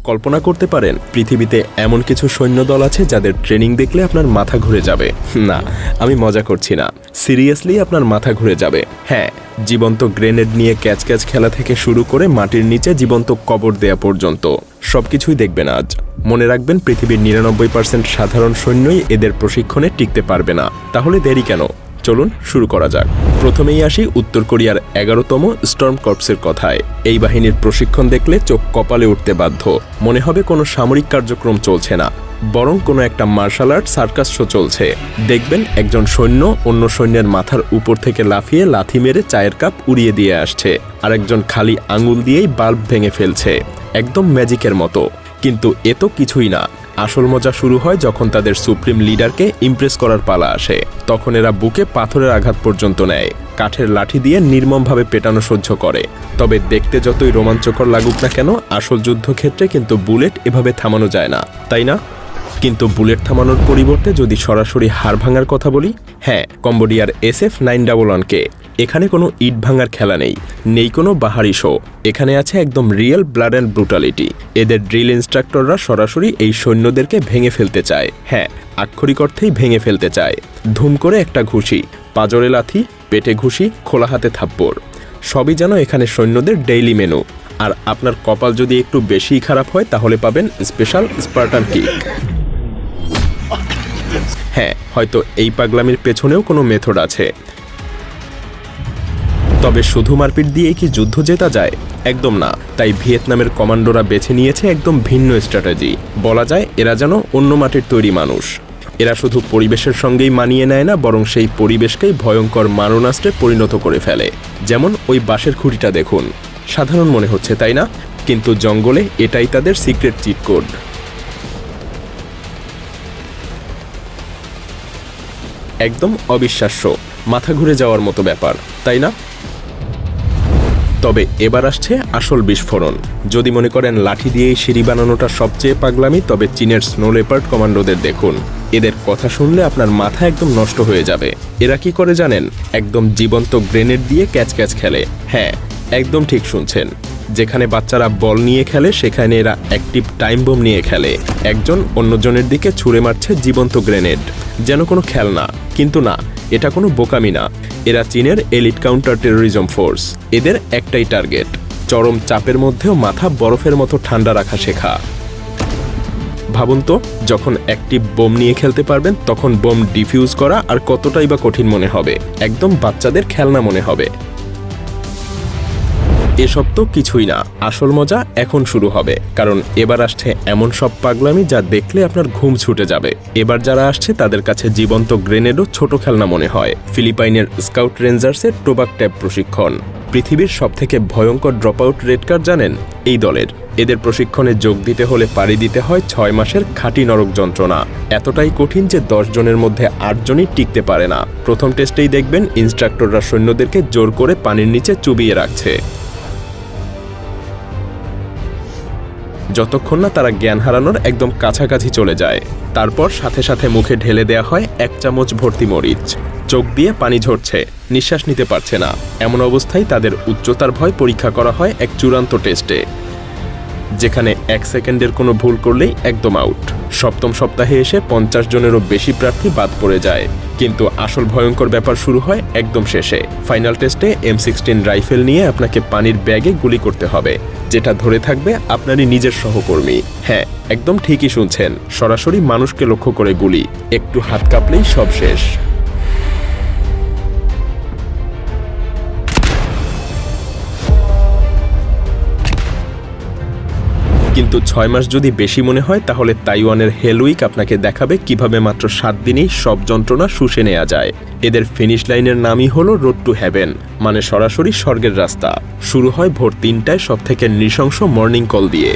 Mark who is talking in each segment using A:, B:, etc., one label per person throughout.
A: কল্পনা করতে পারেন পৃথিবীতে এমন কিছু সৈন্যদল আছে যাদের ট্রেনিং দেখলে আপনার মাথা ঘুরে যাবে। না, আমি মজা করছি না, সিরিয়াসলি আপনার মাথা ঘুরে যাবে। হ্যাঁ, জীবন্ত গ্রেনেড নিয়ে ক্যাচ ক্যাচ খেলা থেকে শুরু করে মাটির নিচে জীবন্ত কবর দেয়া পর্যন্ত সবকিছুই দেখবেন আজ। মনে রাখবেন, পৃথিবীর 99% সাধারণ সৈন্যই এদের প্রশিক্ষণে টিকতে পারবে না। তাহলে দেরি কেন? চলুন শুরু করা যাক। প্রথমেই আসি উত্তর কোরিয়ার 11তম স্টর্ম কর্পসের কথায়। এই বাহিনীর প্রশিক্ষণ দেখলে চোখ কপালে উঠতে বাধ্য। মনে হবে কোনো সামরিক কার্যক্রম চলছে না, বরং কোনো একটা মার্শাল আর্ট সার্কাস শো চলছে। দেখবেন একজন সৈন্য অন্য সৈন্যের মাথার উপর থেকে লাফিয়ে লাথি মেরে চায়ের কাপ উড়িয়ে দিয়ে আসছে, আরেকজন খালি আঙুল দিয়েই বাল্ব ভেঙে ফেলছে, একদম ম্যাজিকের মতো। কিন্তু এ তো কিছুই না। আসল মজা শুরু হয় যখন তাদের সুপ্রিম লিডারকে ইমপ্রেস করার পালা আসে। তখন এরা বুকে পাথরের আঘাত পর্যন্ত নেয়, কাঠের লাঠি দিয়ে নির্মমভাবে পেটানো সহ্য করে। তবে দেখতে যতই রোমাঞ্চকর লাগুক না কেন, আসল যুদ্ধক্ষেত্রে কিন্তু বুলেট এভাবে থামানো যায় না, তাই না? কিন্তু বুলেট থামানোর পরিবর্তে যদি সরাসরি হাড় ভাঙার কথা বলি, হ্যাঁ, কম্বোডিয়ার SF911কে। এখানে কোনো ইট ভাঙার খেলা নেই, নেই কোনো বাহারি শো। এখানে আছে একদম রিয়েল ব্লাড অ্যান্ড ব্রুটালিটি। এদের ড্রিল ইনস্ট্রাক্টররা সরাসরি এই সৈন্যদেরকে ভেঙে ফেলতে চায়। হ্যাঁ, আক্ষরিক অর্থেই ভেঙে ফেলতে চায়। ধুম করে একটা ঘুষি, পাজরে লাথি, পেটে ঘুষি, খোলা হাতে থাপ্পড়, সবই যেন এখানে সৈন্যদের ডেইলি মেনু। আর আপনার কপাল যদি একটু বেশি খারাপ হয় তাহলে পাবেন স্পেশাল স্পার্টান কিক। হ্যাঁ, হয়তো এই পাগলামির পেছনেও কোনো মেথড আছে। তবে শুধু মারপিট দিয়েই কি যুদ্ধ জেতা যায়? একদম না। তাই ভিয়েতনামের কমান্ডোরা বেছে নিয়েছে একদম ভিন্ন স্ট্র্যাটেজি। বলা যায় এরা যেন অন্য মাটির তৈরি মানুষ। এরা শুধু পরিবেশের সঙ্গেই মানিয়ে নেয় না, বরং সেই পরিবেশকেই ভয়ঙ্কর মারণাস্ত্রে পরিণত করে ফেলে। যেমন ওই বাঁশের খুঁটিটা দেখুন, সাধারণ মনে হচ্ছে তাই না? কিন্তু জঙ্গলে এটাই তাদের সিক্রেট চিট কোড। একদম অবিশ্বাস্য, মাথা ঘুরে যাওয়ার মতো ব্যাপার, তাই না? তবে এবার আসছে আসল বিস্ফোরণ। যদি মনে করেন লাঠি দিয়েই সিঁড়ি বানানোটা সবচেয়ে পাগলামি, তবে চীনের স্নো লেপার্ড কমান্ডোদের দেখুন। এদের কথা শুনলে আপনার মাথা একদম নষ্ট হয়ে যাবে। এরা কি করে জানেন? একদম জীবন্ত গ্রেনেড দিয়ে ক্যাচ ক্যাচ খেলে। হ্যাঁ, একদম ঠিক শুনছেন। যেখানে বাচ্চারা বল নিয়ে খেলে, সেখানে এরা অ্যাক্টিভ টাইম বোম নিয়ে খেলে। একজন অন্যজনের দিকে ছুঁড়ে মারছে জীবন্ত গ্রেনেড, যেন কোনো খেলনা। কিন্তু না, এটা কোনো বোকামি না। এরা চীনের এলিট কাউন্টার টেরোরিজম ফোর্স। এদের একটাই টার্গেট, চরম চাপের মধ্যেও মাথা বরফের মতো ঠান্ডা রাখা শেখা। ভাবুন তো, যখন অ্যাক্টিভ বোম নিয়ে খেলতে পারবেন, তখন বোম ডিফিউজ করা আর কতটাই বা কঠিন মনে হবে। একদম বাচ্চাদের খেলনা মনে হবে। এসব তো কিছুই না, আসল মজা এখন শুরু হবে। কারণ এবার আসছে এমন সব পাগলামি যা দেখলে আপনার ঘুম ছুটে যাবে। এবার যারা আসছে তাদের কাছে জীবন্ত গ্রেনেডও ছোট খেলনা মনে হয়। ফিলিপাইনের স্কাউট রেঞ্জার্সের টোবাক ট্যাব প্রশিক্ষণ। পৃথিবীর সবথেকে ভয়ঙ্কর ড্রপ আউট রেড কার্ড জানেন? এই দলের। এদের প্রশিক্ষণে যোগ দিতে হলে পাড়ি দিতে হয় 6 মাসের খাঁটি নরক যন্ত্রণা। এতটাই কঠিন যে 10 জনের মধ্যে 8 জনই টিকতে পারে না। প্রথম টেস্টেই দেখবেন ইনস্ট্রাক্টররা সৈন্যদেরকে জোর করে পানির নিচে চুবিয়ে রাখছে, যতক্ষণ না তারা জ্ঞান হারানোর একদম কাছাকাছি চলে যায়। তারপর সাথে সাথে মুখে ঢেলে দেয়া হয় 1 চামচ ভর্তি মরিচ। চোখ দিয়ে পানি ঝরছে, নিঃশ্বাস নিতে পারছে না। এমন অবস্থায় তাদের উচ্চতার ভয় পরীক্ষা করা হয় এক চূড়ান্ত টেস্টে, যেখানে 1 সেকেন্ডের কোনো ভুল করলেই একদম আউট। 7ম সপ্তাহে এসে 50 জনেরও বেশি প্রার্থী বাদ পড়ে যায়। কিন্তু আসল ভয়ঙ্কর ব্যাপার শুরু হয় একদম শেষে। ফাইনাল টেস্টে M16 রাইফেল নিয়ে আপনাকে পানির ব্যাগে গুলি করতে হবে, যেটা ধরে থাকবে আপনারই নিজের সহকর্মী। হ্যাঁ, একদম ঠিকই শুনছেন, সরাসরি মানুষকে লক্ষ্য করে গুলি। একটু হাত কাঁপলেই সব শেষ। কিন্তু 6 মাস যদি বেশি মনে হয়, তাহলে তাইওয়ানের হেলউইক আপনাকে দেখাবে কিভাবে মাত্র 7 দিনেই সব যন্ত্রণা শুষে নেওয়া যায়। এদের ফিনিশ লাইনের নামই হলো রোড টু হেভেন, মানে সরাসরি স্বর্গের রাস্তা। শুরু হয় ভোর 3টায় সবথেকে নৃশংস মর্নিং কল দিয়ে।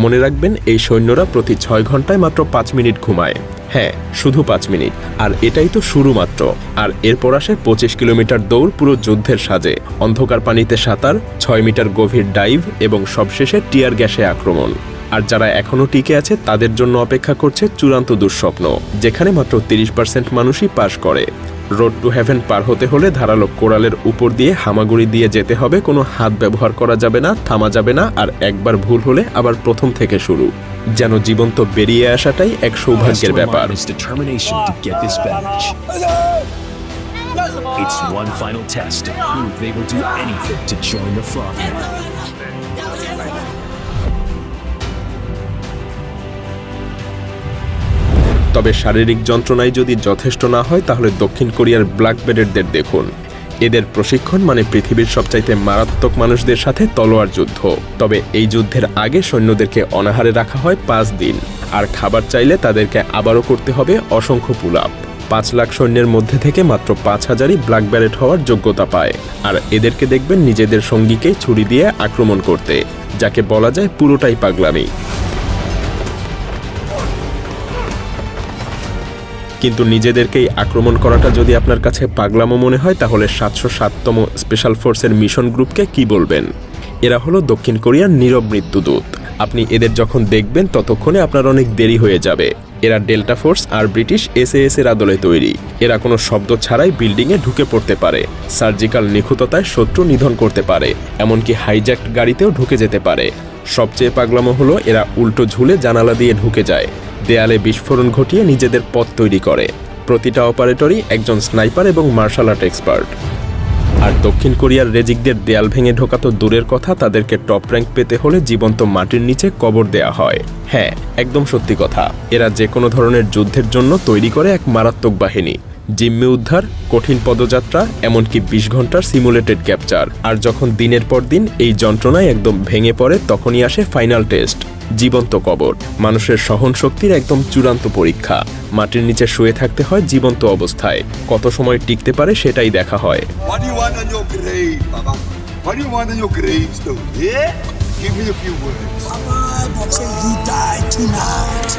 A: মনে রাখবেন, এই সৈন্যরা প্রতি 6 ঘন্টায় মাত্র 5 মিনিট ঘুমায়। হ্যাঁ, শুধু 5 মিনিট। আর এটাই তো শুরু মাত্র। আর এরপর আসে 25 কিলোমিটার দৌড় পুরো যুদ্ধের সাজে, অন্ধকার পানিতে সাঁতার, 6 মিটার গভীর ডাইভ এবং সবশেষে টিয়ার গ্যাসে আক্রমণ। আর যারা এখনও টিকে আছে তাদের জন্য অপেক্ষা করছে চূড়ান্ত দুঃস্বপ্ন, যেখানে মাত্র 30% মানুষই পাশ করে। রোড টু হেভেন পার হতে হলে ধারালো কোরালের উপর দিয়ে হামাগুড়ি দিয়ে যেতে হবে, কোনো হাত ব্যবহার করা যাবে না, থামা যাবে না, আর একবার ভুল হলে আবার প্রথম থেকে শুরু। যেন জীবন্ত বেরিয়ে আসাটাই এক সৌভাগ্যের ব্যাপার।
B: It's one final test to prove they will do anything to join the Frogmen.
A: তবে শারীরিক যন্ত্রণায় যদি যথেষ্ট না হয় তাহলে দক্ষিণ কোরিয়ার ব্ল্যাক বেল্টদের দেখুন। এদের প্রশিক্ষণ মানে পৃথিবীর সবচাইতে মারাত্মক মানুষদের সাথে তলোয়ার যুদ্ধ। তবে এই যুদ্ধের আগে সৈন্যদেরকে অনাহারে রাখা হয় 5 দিন, আর খাবার চাইলে তাদেরকে আবারও করতে হবে অসংখ্য পুল আপ। 5 লাখ সৈন্যের মধ্যে থেকে মাত্র 5,000ই ব্ল্যাক বেল্ট হওয়ার যোগ্যতা পায়। আর এদেরকে দেখবেন নিজেদের সঙ্গীকে ছুরি দিয়ে আক্রমণ করতে, যাকে বলা যায় পুরোটাই পাগলামি। কিন্তু নিজেদেরকেই আক্রমণ করাটা যদি আপনার কাছে পাগলামো মনে হয় তাহলে 707তম স্পেশাল ফোর্সের মিশন গ্রুপকে কি বলবেন? এরা হলো দক্ষিণ কোরিয়ার নীরব মৃত্যুদূত। আপনি এদের যখন দেখবেন ততক্ষণে আপনার অনেক দেরি হয়ে যাবে। এরা ডেল্টা ফোর্স আর ব্রিটিশ SAS এর আদলে তৈরি। এরা কোনো শব্দ ছাড়াই বিল্ডিংয়ে ঢুকে পড়তে পারে, সার্জিক্যাল নিখুঁততায় শত্রু নিধন করতে পারে, এমনকি হাইজ্যাক্ট গাড়িতেও ঢুকে যেতে পারে। সবচেয়ে পাগলামো হলো এরা উল্টো ঝুলে জানালা দিয়ে ঢুকে যায়, দেয়ালে বিস্ফোরণ ঘটিয়ে নিজেদের পথ তৈরি করে। প্রতিটা অপারেটরই একজন স্নাইপার এবং মার্শাল আর্ট এক্সপার্ট। আর দক্ষিণ কোরিয়ার রেজিকদের দেয়াল ভেঙে ঢোকা তো দূরের কথা, তাদেরকে টপ র্যাঙ্ক পেতে হলে জীবন্ত মাটির নিচে কবর দেয়া হয়। হ্যাঁ, একদম সত্যি কথা। এরা যে কোনো ধরনের যুদ্ধের জন্য তৈরি করে এক মারাত্মক বাহিনী। জিম্মি উদ্ধার, কঠিন পদযাত্রা, এমনকি 20 ঘন্টার সিমুলেটেড ক্যাপচার। আর যখন দিনের পর দিন এই যন্ত্রণায় একদম ভেঙে পড়ে তখনই আসে ফাইনাল টেস্ট, জীবন্ত কবর। মানুষের সহন শক্তির একদম চূড়ান্ত পরীক্ষা। মাটির নিচে শুয়ে থাকতে হয় জীবন্ত অবস্থায়। কত সময় টিকতে পারে সেটাই দেখা হয়।
C: What do you want on your grave, Baba? What do you want on your gravestone? Yeah? Give me a few words.
D: Baba say you die tonight.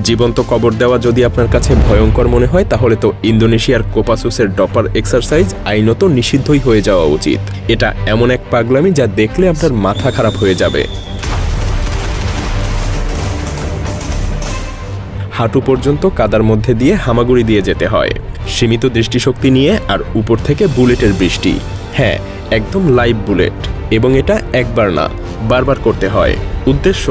A: জীবন্ত কবর দেওয়া যদি আপনার কাছে ভয়ঙ্কর মনে হয় তাহলে তো ইন্দোনেশিয়ার কোপাসুসের ডপার এক্সারসাইজ আইনত নিষিদ্ধই হয়ে যাওয়া উচিত। এটা এমন এক পাগলামি যা দেখলে আপনার মাথা খারাপ হয়ে যাবে। হাঁটু পর্যন্ত কাদার মধ্যে দিয়ে হামাগুড়ি দিয়ে যেতে হয়, সীমিত দৃষ্টিশক্তি নিয়ে, আর উপর থেকে বুলেটের বৃষ্টি। হ্যাঁ, একদম লাইভ বুলেট। এবং এটা একবার না, বারবার করতে হয়। উদ্দেশ্য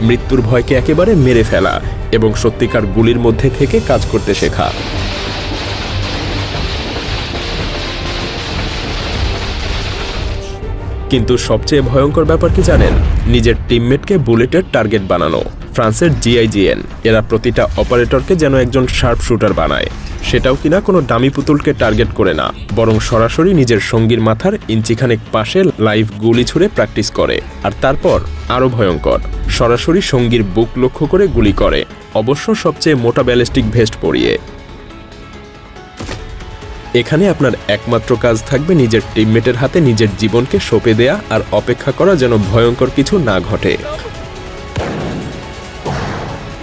A: মৃত্যুর ভয়কে একেবারে মেরে ফেলা এবং সত্যিকার গুলির মধ্যে থেকে কাজ করতে শেখা। কিন্তু সবচেয়ে ভয়ঙ্কর ব্যাপার কি জানেন? নিজের টিমমেটকে বুলেটের টার্গেট বানানো। ফ্রান্সের GIGN এরা প্রতিটা অপারেটরকে যেন একজন শার্প শুটার বানায়। সেটাও কিনা কোনো ডামি পুতুলকে টার্গেট করে না, বরং সরাসরি নিজের সঙ্গীর মাথার ইঞ্চিখানেক পাশে লাইভ গুলি ছুড়ে প্র্যাকটিস করে। আর তারপর আরও ভয়ঙ্কর, সরাসরি সঙ্গীর বুক লক্ষ্য করে গুলি করে, অবশ্য সবচেয়ে মোটা ব্যালিস্টিক ভেস্ট পরিয়ে। এখানে আপনার একমাত্র কাজ থাকবে নিজের টিমমেটের হাতে নিজের জীবনকে সঁপে দেয়া আর অপেক্ষা করা যেন ভয়ঙ্কর কিছু না ঘটে।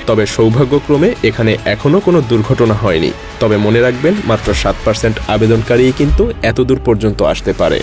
A: তবে সৌভাগ্যক্রমে এখানে এখনও কোনো দুর্ঘটনা হয়নি। তবে মনে রাখবেন, মাত্র 7% আবেদনকারী কিন্তু এতদূর পর্যন্ত আসতে পারে।